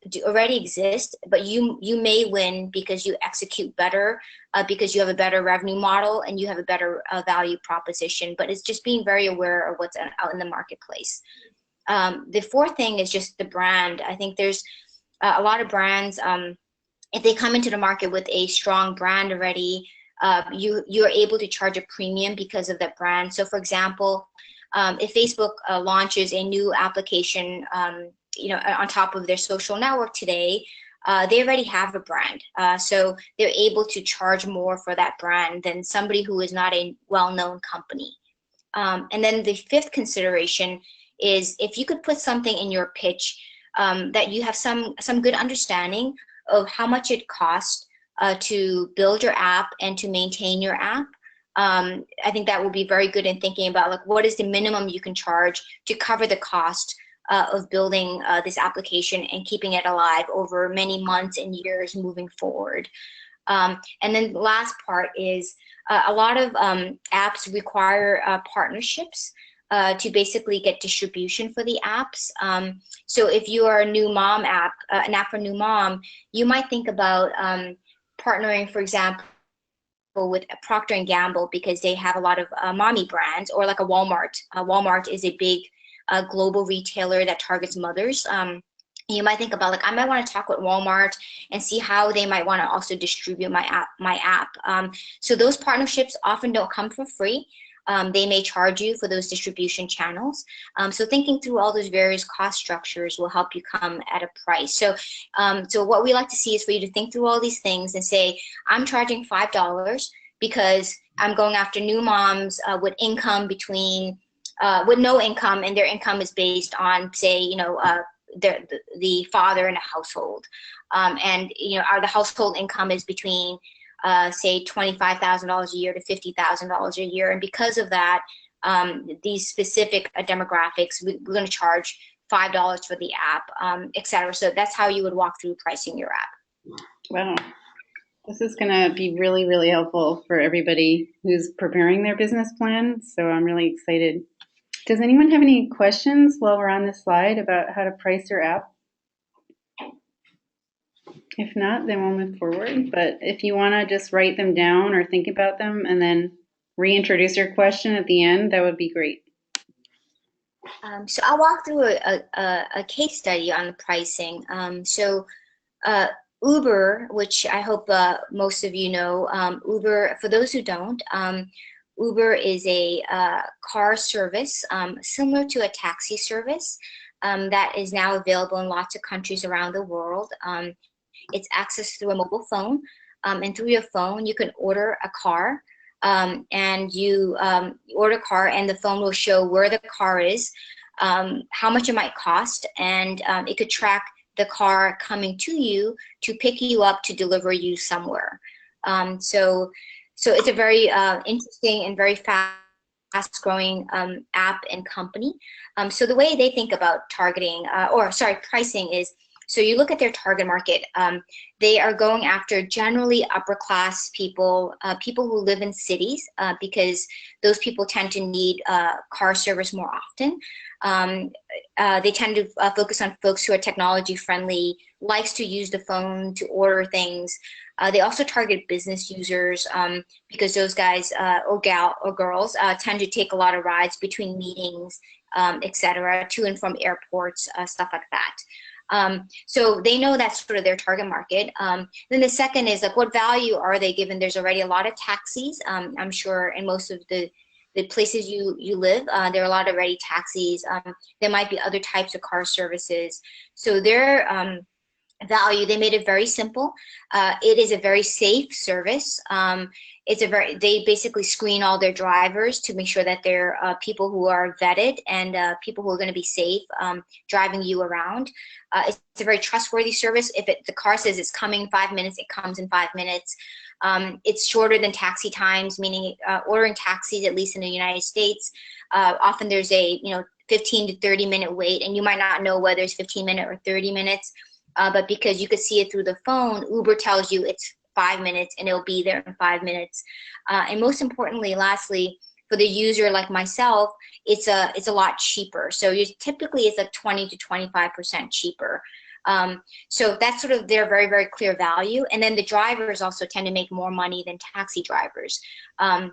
do already exist, but you may win because you execute better, because you have a better revenue model and you have a better value proposition. But it's just being very aware of what's out in the marketplace. The fourth thing is just the brand. I think there's a lot of brands, if they come into the market with a strong brand already, you're able to charge a premium because of that brand. So for example, if Facebook launches a new application, on top of their social network today, they already have a brand. So they're able to charge more for that brand than somebody who is not a well-known company. And then the fifth consideration is if you could put something in your pitch that you have some good understanding of how much it costs to build your app and to maintain your app. I think that will be very good in thinking about like what is the minimum you can charge to cover the cost of building this application and keeping it alive over many months and years moving forward. And then the last part is a lot of apps require partnerships to basically get distribution for the apps. So if you are a new mom app, an app for new mom, you might think about partnering, for example, with Procter & Gamble because they have a lot of mommy brands, or like a Walmart. Walmart is a big global retailer that targets mothers. You might think about like, I might want to talk with Walmart and see how they might want to also distribute my app. So those partnerships often don't come for free. They may charge you for those distribution channels. So thinking through all those various cost structures will help you come at a price. So, so what we like to see is for you to think through all these things and say, I'm charging $5 because I'm going after new moms with income between, with no income, and their income is based on, say, the father in a household. And, the household income is between say $25,000 a year to $50,000 a year, and because of that, these specific demographics, we're going to charge $5 for the app, etc. So that's how you would walk through pricing your app. Wow, this is going to be really, really helpful for everybody who's preparing their business plan. So I'm really excited. Does anyone have any questions while we're on this slide about how to price your app? If not, then we'll move forward. But if you want to just write them down or think about them and then reintroduce your question at the end, that would be great. So I'll walk through a case study on the pricing. Uber, which I hope most of you know, Uber, for those who don't, Uber is a car service similar to a taxi service that is now available in lots of countries around the world. It's accessed through a mobile phone, and through your phone you can order a car, and you order a car and the phone will show where the car is, how much it might cost, and it could track the car coming to you to pick you up to deliver you somewhere. So it's a very interesting and very fast-growing app and company. So the way they think about targeting, pricing is, so you look at their target market. They are going after generally upper-class people, people who live in cities, because those people tend to need car service more often. They tend to focus on folks who are technology-friendly, likes to use the phone to order things. They also target business users because those guys or girls tend to take a lot of rides between meetings, etc., to and from airports, stuff like that. So they know that's sort of their target market. Then the second is like, what value are they given? There's already a lot of taxis. I'm sure in most of the places you live, there are a lot of already taxis. There might be other types of car services. So their value, they made it very simple. It is a very safe service. They basically screen all their drivers to make sure that they're people who are vetted and people who are going to be safe driving you around. It's a very trustworthy service. If the car says it's coming in 5 minutes, it comes in 5 minutes. It's shorter than taxi times, meaning ordering taxis, at least in the United States, often there's a 15 to 30-minute wait, and you might not know whether it's 15 minutes or 30 minutes, but because you could see it through the phone, Uber tells you it's 5 minutes and it'll be there in 5 minutes. And most importantly, lastly, for the user like myself, it's a lot cheaper. So typically it's like 20 to 25% cheaper. So that's sort of their very, very clear value. And then the drivers also tend to make more money than taxi drivers.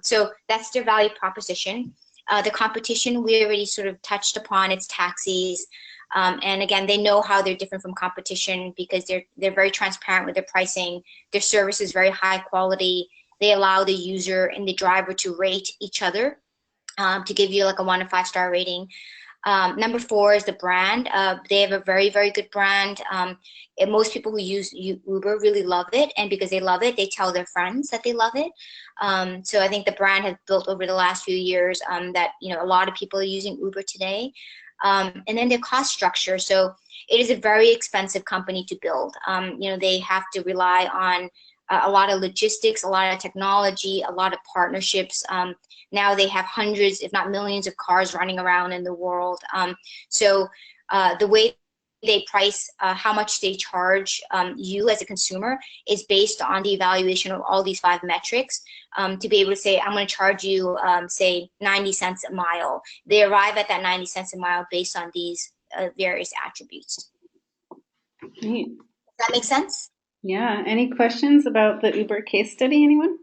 So that's their value proposition. The competition, we already sort of touched upon, it's taxis. And again, they know how they're different from competition because they're very transparent with their pricing. Their service is very high quality. They allow the user and the driver to rate each other to give you like a 1 to 5 star rating. Number 4 is the brand. They have a very, very good brand. And most people who use Uber really love it, and because they love it, they tell their friends that they love it. So I think the brand has built over the last few years that a lot of people are using Uber today. And then their cost structure. So it is a very expensive company to build. They have to rely on a lot of logistics, a lot of technology, a lot of partnerships. Now they have hundreds, if not millions, of cars running around in the world. So the way they price, how much they charge you as a consumer is based on the evaluation of all these 5 metrics to be able to say, I'm going to charge you, say, 90 cents a mile. They arrive at that 90 cents a mile based on these various attributes. Great. Does that make sense? Yeah. Any questions about the Uber case study, anyone?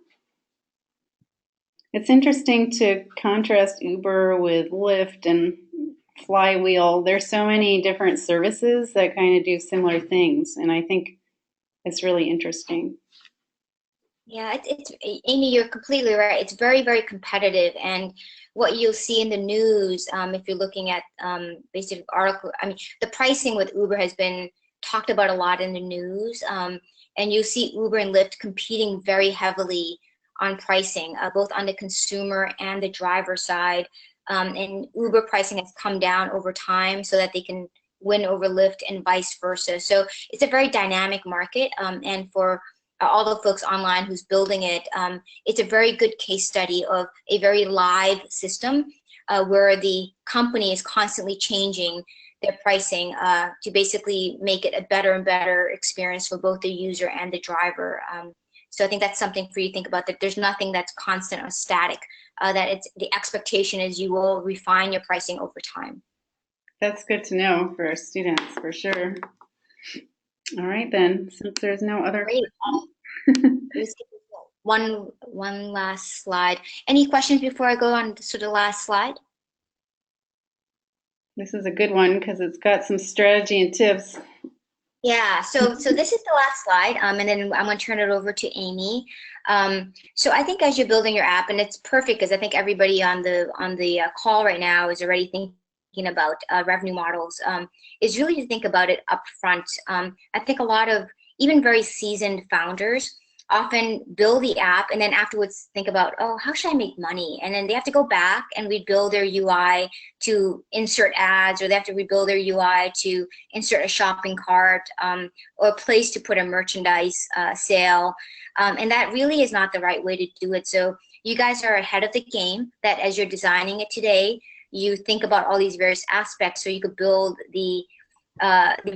It's interesting to contrast Uber with Lyft and Flywheel. There's so many different services that kind of do similar things, and I think it's really interesting. Yeah, Amy, you're completely right. It's very, very competitive, and what you'll see in the news, if you're looking at basic article, I mean, the pricing with Uber has been talked about a lot in the news, and you'll see Uber and Lyft competing very heavily on pricing, both on the consumer and the driver side. And Uber pricing has come down over time so that they can win over Lyft and vice versa. So it's a very dynamic market, and for all the folks online who's building it, it's a very good case study of a very live system where the company is constantly changing their pricing to basically make it a better and better experience for both the user and the driver. So I think that's something for you to think about, that there's nothing that's constant or static, that it's the expectation is you will refine your pricing over time. That's good to know for our students, for sure. All right, then, since there's no other questions. One last slide. Any questions before I go on to the last slide? This is a good one because it's got some strategy and tips. Yeah, so this is the last slide, and then I'm going to turn it over to Amy. So I think as you're building your app, and it's perfect because I think everybody on the call right now is already thinking about revenue models, is really to think about it up front. I think a lot of even very seasoned founders often build the app and then afterwards think about, oh, how should I make money? And then they have to go back and rebuild their UI to insert ads, or they have to rebuild their UI to insert a shopping cart or a place to put a merchandise sale. And that really is not the right way to do it. So you guys are ahead of the game, that as you're designing it today, you think about all these various aspects so you could build the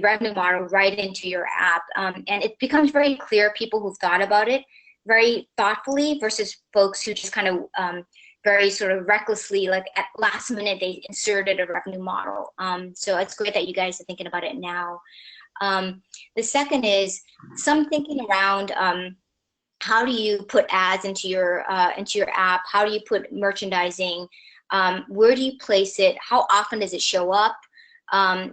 revenue model right into your app. And it becomes very clear, people who've thought about it very thoughtfully versus folks who just kind of very sort of recklessly, like at last minute, they inserted a revenue model. So it's great that you guys are thinking about it now. The second is some thinking around how do you put ads into your app? How do you put merchandising? Where do you place it? How often does it show up?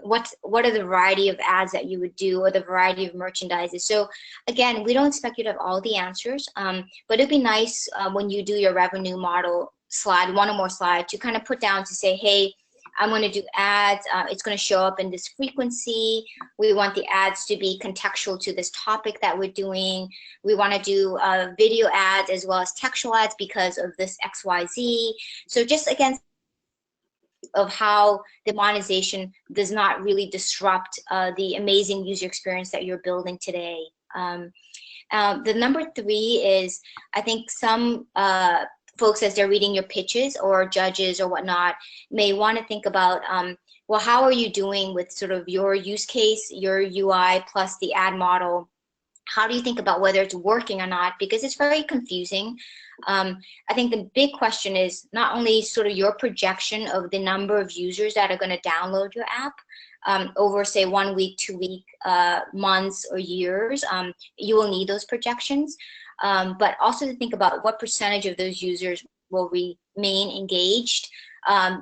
What are the variety of ads that you would do, or the variety of merchandises? So again, we don't expect you to have all the answers, but it'd be nice when you do your revenue model slide, one or more slide, to kind of put down to say, hey, I'm going to do ads. It's going to show up in this frequency. We want the ads to be contextual to this topic that we're doing. We want to do video ads as well as textual ads because of this XYZ. So just again, of how the monetization does not really disrupt the amazing user experience that you're building today. The number 3 is, I think some folks, as they're reading your pitches, or judges or whatnot, may want to think about, well, how are you doing with sort of your use case, your UI plus the ad model? How do you think about whether it's working or not? Because it's very confusing. I think the big question is not only sort of your projection of the number of users that are going to download your app over, say, 1 week, 2 week, months, or years. You will need those projections, but also to think about what percentage of those users will remain engaged,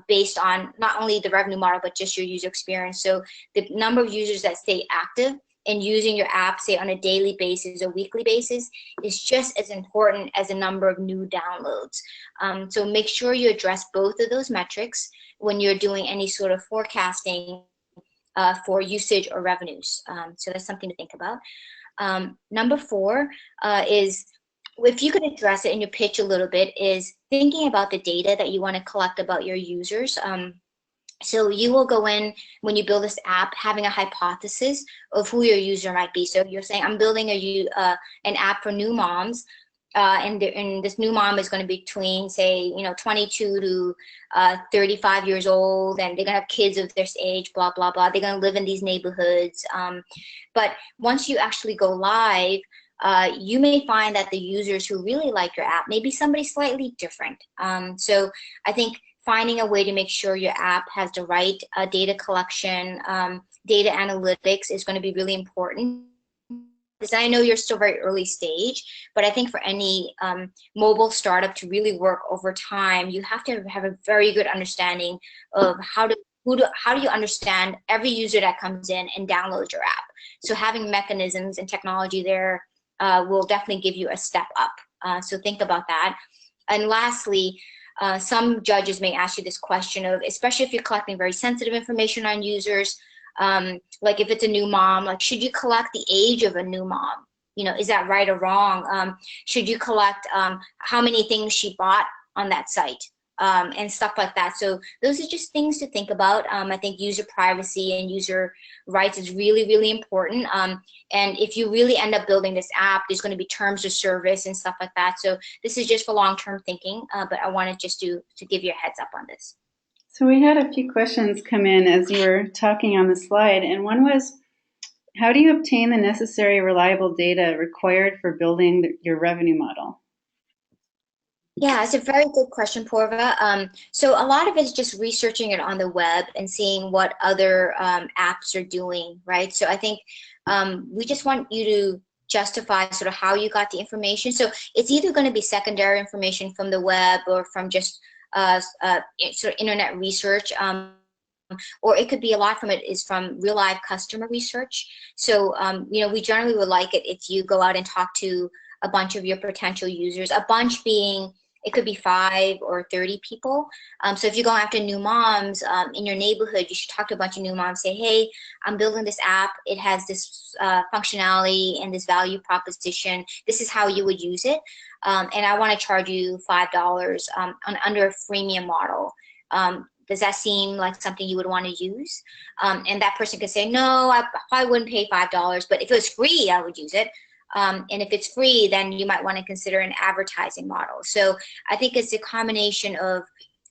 based on not only the revenue model, but just your user experience. So the number of users that stay active and using your app, say, on a daily basis or weekly basis, is just as important as the number of new downloads. So make sure you address both of those metrics when you're doing any sort of forecasting for usage or revenues. So that's something to think about. Number 4 is, if you could address it in your pitch a little bit, is thinking about the data that you want to collect about your users. So you will go in, when you build this app, having a hypothesis of who your user might be. So you're saying, I'm building an app for new moms, and this new mom is going to be between, say, 22 to 35 years old, and they're going to have kids of their age, blah, blah, blah. They're going to live in these neighborhoods. But once you actually go live, you may find that the users who really like your app may be somebody slightly different. So I think finding a way to make sure your app has the right data collection, data analytics is going to be really important. Because I know you're still very early stage, but I think for any mobile startup to really work over time, you have to have a very good understanding of how do you understand every user that comes in and downloads your app. So having mechanisms and technology there will definitely give you a step up. So think about that. And lastly, some judges may ask you this question of, especially if you're collecting very sensitive information on users, like if it's a new mom, like, should you collect the age of a new mom? Is that right or wrong? Should you collect how many things she bought on that site? And stuff like that. So those are just things to think about. I think user privacy and user rights is really, really important. And if you really end up building this app, there's going to be terms of service and stuff like that. So this is just for long-term thinking, but I wanted just to give you a heads up on this. So we had a few questions come in as you were talking on the slide, and one was, how do you obtain the necessary reliable data required for building your revenue model? Yeah, it's a very good question, Purva. So a lot of it is just researching it on the web and seeing what other apps are doing, right? So I think we just want you to justify sort of how you got the information. So it's either going to be secondary information from the web or from just sort of internet research, or it could be, a lot from it is from real live customer research. So we generally would like it if you go out and talk to a bunch of your potential users, a bunch being, it could be 5 or 30 people. So if you're going after new moms in your neighborhood, you should talk to a bunch of new moms, say, hey, I'm building this app. It has this functionality and this value proposition. This is how you would use it. And I want to charge you $5 under a freemium model. Does that seem like something you would want to use? And that person could say, no, I probably wouldn't pay $5, but if it was free, I would use it. And if it's free, then you might want to consider an advertising model. So I think it's a combination of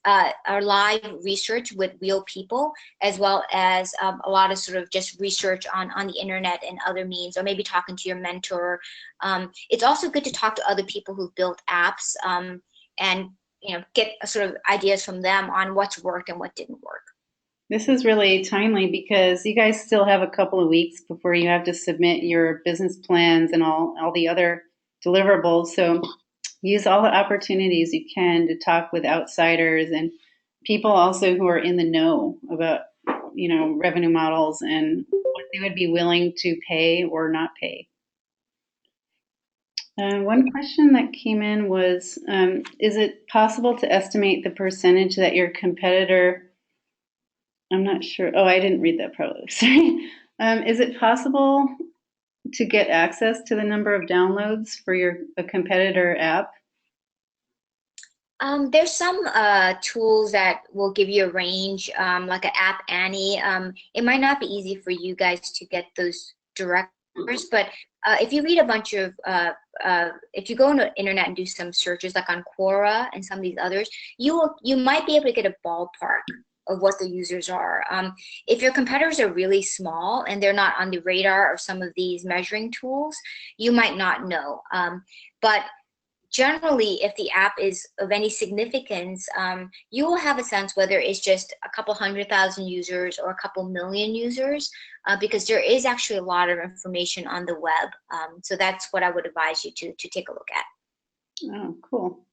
our live research with real people, as well as a lot of sort of just research on the internet and other means, or maybe talking to your mentor. It's also good to talk to other people who've built apps and get sort of ideas from them on what's worked and what didn't work. This is really timely because you guys still have a couple of weeks before you have to submit your business plans and all the other deliverables. So use all the opportunities you can to talk with outsiders and people also who are in the know about, revenue models and what they would be willing to pay or not pay. One question that came in was, is it possible to estimate the percentage that your competitor, I'm not sure. Oh, I didn't read that probably. Sorry. Is it possible to get access to the number of downloads for a competitor app? There's some tools that will give you a range, like an App Annie. It might not be easy for you guys to get those direct numbers, but if you read a bunch of if you go on the internet and do some searches like on Quora and some of these others, you might be able to get a ballpark of what the users are. If your competitors are really small and they're not on the radar of some of these measuring tools, you might not know. But generally, if the app is of any significance, you will have a sense whether it's just a couple 100,000 users or a couple million users, because there is actually a lot of information on the web. So that's what I would advise you to take a look at. Oh, cool.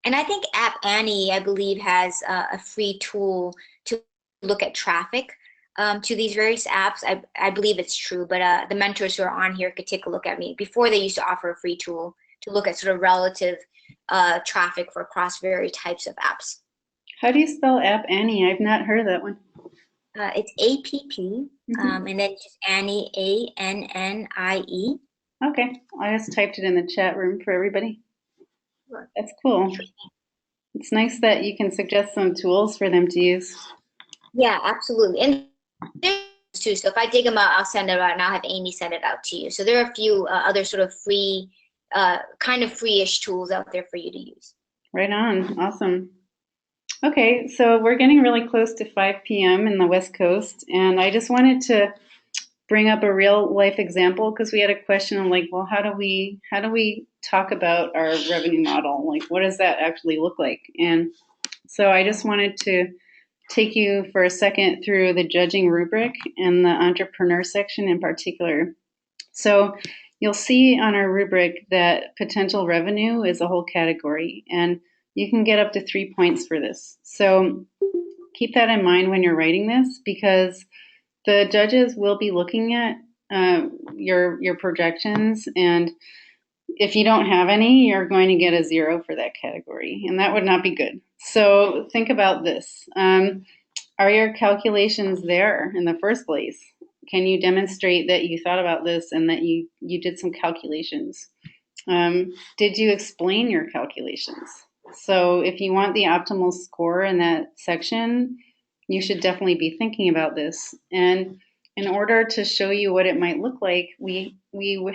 And I think App Annie, I believe, has a free tool to look at traffic to these various apps. I believe it's true, but the mentors who are on here could take a look at me. Before, they used to offer a free tool to look at sort of relative traffic for across various types of apps. How do you spell App Annie? I've not heard of that one. It's APP, and then just Annie, ANNIE. Okay, I just typed it in the chat room for everybody. That's cool. It's nice that you can suggest some tools for them to use. Yeah, absolutely. And too, so if I dig them out, I'll send it out, and I'll have Amy send it out to you. So there are a few other sort of free, kind of free-ish tools out there for you to use. Right on. Awesome. Okay, so we're getting really close to 5 p.m. in the West Coast, and I just wanted to bring up a real life example because we had a question of like, well, how do we talk about our revenue model? Like, what does that actually look like? And so I just wanted to take you for a second through the judging rubric and the entrepreneur section in particular. So you'll see on our rubric that potential revenue is a whole category, and you can get up to 3 points for this. So keep that in mind when you're writing this, because the judges will be looking at your projections, and if you don't have any, you're going to get a 0 for that category, and that would not be good. So think about this. Are your calculations there in the first place? Can you demonstrate that you thought about this and that you did some calculations? Did you explain your calculations? So if you want the optimal score in that section, you should definitely be thinking about this. And in order to show you what it might look like, we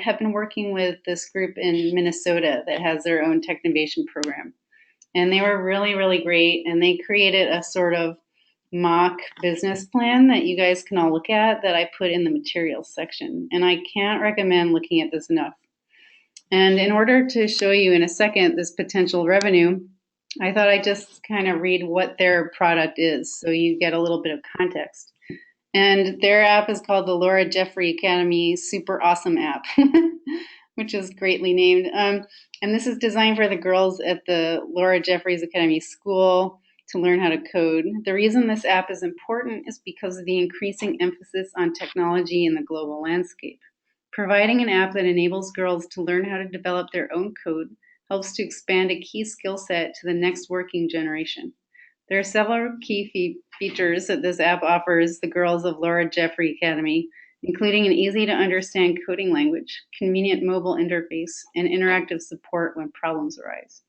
have been working with this group in Minnesota that has their own Technovation program. And they were really, really great. And they created a sort of mock business plan that you guys can all look at that I put in the materials section. And I can't recommend looking at this enough. And in order to show you in a second this potential revenue, I thought I'd just kind of read what their product is so you get a little bit of context. And their app is called the Laura Jeffrey Academy Super Awesome App, which is greatly named. And this is designed for the girls at the Laura Jeffries Academy School to learn how to code. The reason this app is important is because of the increasing emphasis on technology in the global landscape. Providing an app that enables girls to learn how to develop their own code helps to expand a key skill set to the next working generation. There are several key features that this app offers the girls of Laura Jeffrey Academy, including an easy-to-understand coding language, convenient mobile interface, and interactive support when problems arise.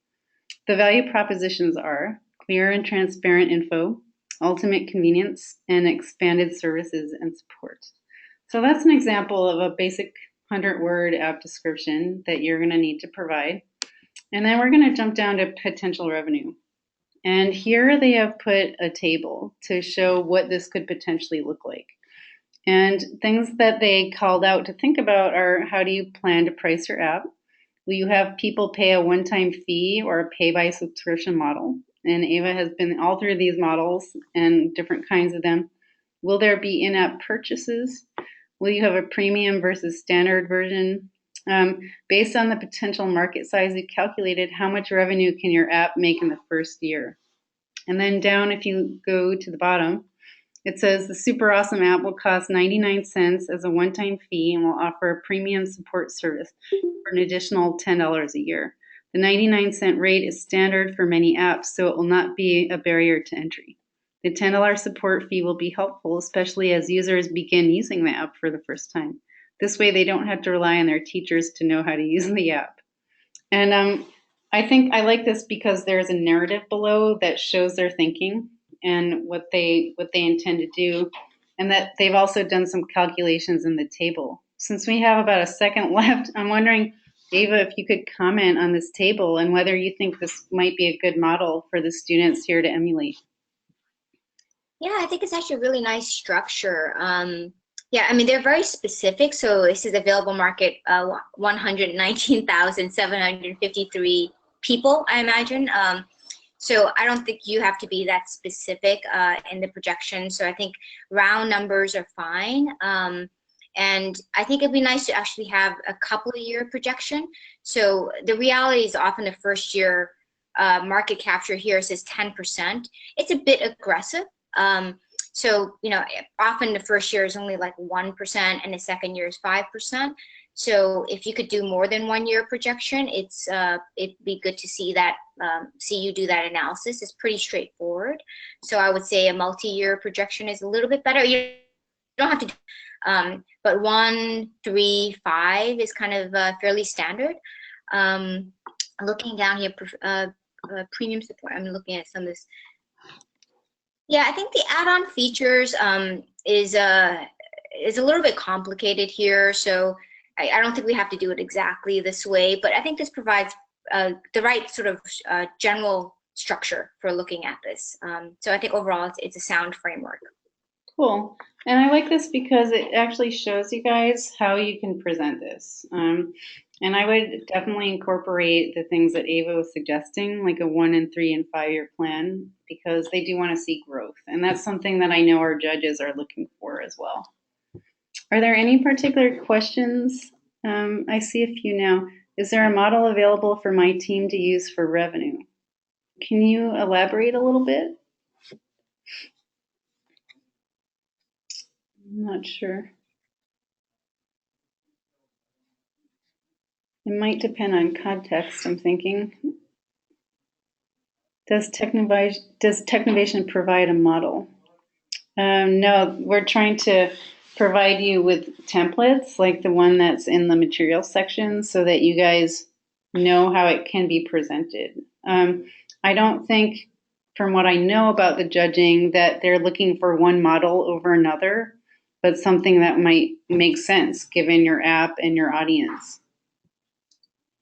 The value propositions are clear and transparent info, ultimate convenience, and expanded services and support. So that's an example of a basic 100-word app description that you're going to need to provide. And then we're going to jump down to potential revenue. And here they have put a table to show what this could potentially look like. And things that they called out to think about are, how do you plan to price your app? Will you have people pay a one-time fee or a pay-by-subscription model? And Eva has been all through these models and different kinds of them. Will there be in-app purchases? Will you have a premium versus standard version? Based on the potential market size, you calculated how much revenue can your app make in the first year. And then down, if you go to the bottom, it says the Super Awesome app will cost 99 cents as a one-time fee and will offer a premium support service for an additional $10 a year. The 99-cent rate is standard for many apps, so it will not be a barrier to entry. The $10 support fee will be helpful, especially as users begin using the app for the first time. This way, they don't have to rely on their teachers to know how to use the app. And I think I like this because there's a narrative below that shows their thinking and what they intend to do, and that they've also done some calculations in the table. Since we have about a second left, I'm wondering, Ava, if you could comment on this table and whether you think this might be a good model for the students here to emulate. Yeah, I think it's actually a really nice structure. Yeah, I mean, they're very specific. So this is available market 119,753 people, I imagine. So I don't think you have to be that specific in the projection. So I think round numbers are fine. And I think it'd be nice to actually have a couple of year projection. So the reality is often the first year market capture here says 10%. It's a bit aggressive. So, you know, often the first year is only like 1% and the second year is 5%. So if you could do more than 1 year projection, it'd be good to see that, see you do that analysis. It's pretty straightforward. So I would say a multi-year projection is a little bit better. You don't have to, but 1, 3, 5 is kind of fairly standard. Looking down here, premium support, I'm looking at some of this. Yeah, I think the add-on features is a little bit complicated here, so I don't think we have to do it exactly this way, but I think this provides the right sort of general structure for looking at this. So I think overall it's a sound framework. Cool. And I like this because it actually shows you guys how you can present this. And I would definitely incorporate the things that Ava was suggesting, like a 1 and 3 and 5 year plan, because they do want to see growth. And that's something that I know our judges are looking for as well. Are there any particular questions? I see a few now. Is there a model available for my team to use for revenue? Can you elaborate a little bit? I'm not sure. It might depend on context, I'm thinking. Does Technovation provide a model? No, we're trying to provide you with templates like the one that's in the materials section so that you guys know how it can be presented. I don't think, from what I know about the judging, that they're looking for one model over another, but something that might make sense given your app and your audience.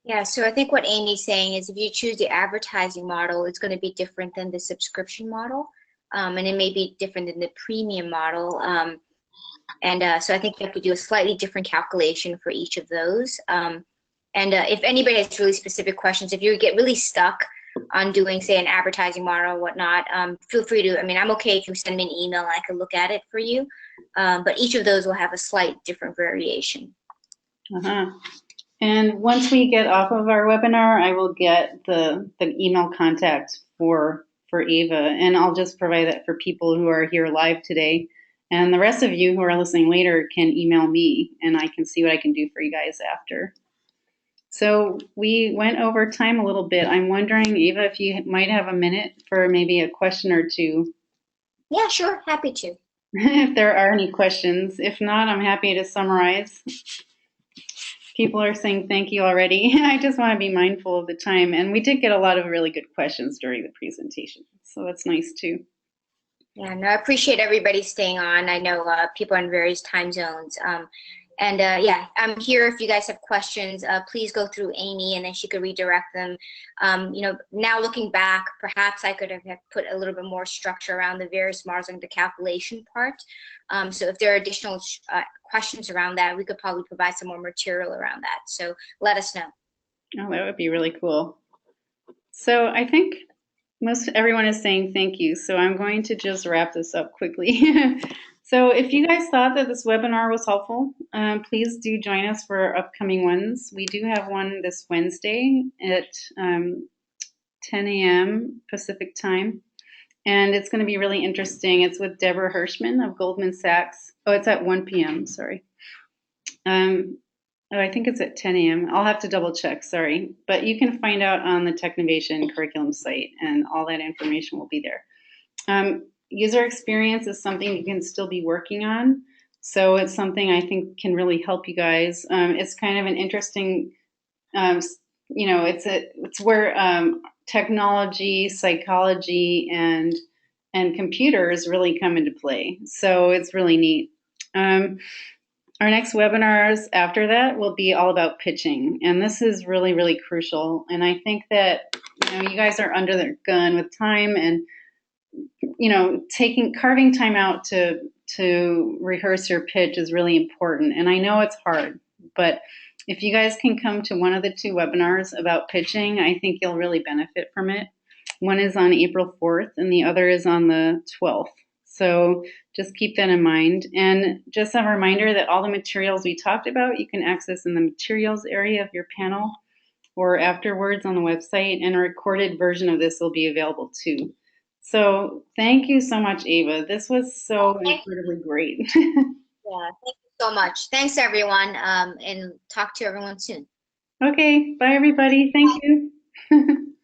Yeah, so I think what Amy's saying is if you choose the advertising model, it's going to be different than the subscription model, and it may be different than the premium model. So I think you have to do a slightly different calculation for each of those. If anybody has really specific questions, if you get really stuck on doing, say, an advertising model or whatnot, feel free to, I mean, I'm okay if you send me an email and I can look at it for you, but each of those will have a slight different variation. And once we get off of our webinar, I will get the email contact for Ava, and I'll just provide that for people who are here live today. And the rest of you who are listening later can email me, and I can see what I can do for you guys after. So we went over time a little bit. I'm wondering, Ava, if you might have a minute for maybe a question or two. Yeah, sure. Happy to. If there are any questions. If not, I'm happy to summarize. People are saying thank you already. I just want to be mindful of the time. And we did get a lot of really good questions during the presentation. So that's nice too. Yeah, no, I appreciate everybody staying on. I know people are in various time zones. Yeah, I'm here if you guys have questions. Please go through Amy and then she could redirect them. You know, now looking back, perhaps I could have put a little bit more structure around the various models and the calculation part. So if there are additional questions around that, we could probably provide some more material around that. So let us know. Oh, that would be really cool. So I think most everyone is saying thank you. So I'm going to just wrap this up quickly. So if you guys thought that this webinar was helpful, please do join us for our upcoming ones. We do have one this Wednesday at 10 a.m. Pacific time. And it's going to be really interesting. It's with Deborah Hirschman of Goldman Sachs. Oh, it's at 1 p.m., sorry. I think it's at 10 a.m. I'll have to double check, sorry. But you can find out on the Technovation curriculum site, and all that information will be there. User experience is something you can still be working on. So it's something I think can really help you guys. It's kind of an interesting, you know, it's where technology, psychology, and computers really come into play. So it's really neat. Our next webinars after that will be all about pitching. And this is really, really crucial. And I think that, you guys are under the gun with time, and, carving time out to rehearse your pitch is really important. And I know it's hard, but if you guys can come to one of the two webinars about pitching, I think you'll really benefit from it. One is on April 4th and the other is on the 12th. So just keep that in mind. And just a reminder that all the materials we talked about, you can access in the materials area of your panel or afterwards on the website, and a recorded version of this will be available too. So thank you so much, Ava. This was so incredibly great. Yeah, thank you so much. Thanks, everyone, and talk to everyone soon. Okay, bye everybody. Thank you.